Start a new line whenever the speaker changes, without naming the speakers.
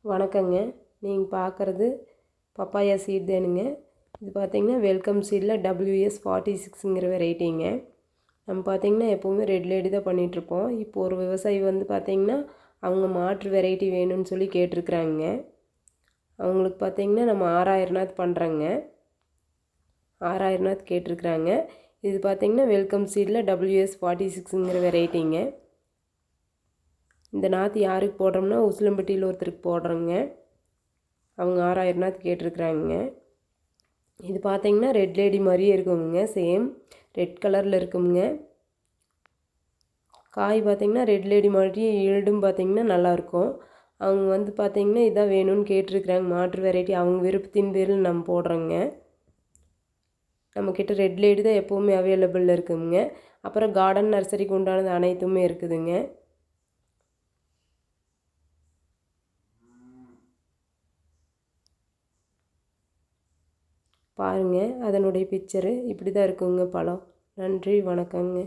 வணக்கங்க. நீங்கள் பார்க்குறது பப்பாயா சீட் தானுங்க. இது பார்த்தீங்கன்னா வெல்கம் சீடில் WS46ங்கிற வெரைட்டிங்க. நம்ம பார்த்தீங்கன்னா எப்போவுமே ரெட் லேடி தான் பண்ணிகிட்ருப்போம். இப்போ ஒரு விவசாயி வந்து பார்த்தீங்கன்னா அவங்க மாற்று வெரைட்டி வேணும்னு சொல்லி கேட்டிருக்குறாங்க. அவங்களுக்கு பார்த்தீங்கன்னா நம்ம 6000 நாற்று பண்ணுறோங்க. 6000 நாற்று கேட்டிருக்குறாங்க. இது பார்த்தீங்கன்னா வெல்கம் சீடில் WS46ங்கிற வெரைட்டிங்க. இந்த நாற்று யாருக்கு போடுறோம்னா உசிலம்பட்டியில் ஒருத்தருக்கு போடுறோங்க. அவங்க 6000 நாற்று கேட்டிருக்குறாங்க. இது பார்த்தீங்கன்னா ரெட் லேடி மாதிரியே இருக்குங்க. சேம் ரெட் கலரில் இருக்குங்க. காய் பார்த்திங்கன்னா ரெட் லேடி மாதிரி ஈல்டும் பார்த்திங்கன்னா நல்லாயிருக்கும். அவங்க வந்து பார்த்திங்கன்னா இதான் வேணும்னு கேட்டிருக்குறாங்க. மாற்று வெரைட்டி அவங்க விருப்பத்தின் பேரில் நம்ம போடுறோங்க. நம்மக்கிட்ட ரெட் லேடி தான் எப்போவுமே அவைலபிளில் இருக்குங்க. அப்புறம் கார்டன் நர்சரிக்கு உண்டானது அனைத்துமே இருக்குதுங்க. பாருங்கள், அதனுடைய பிக்சரு இப்படி தான் இருக்குங்க பழம். நன்றி, வணக்கங்க.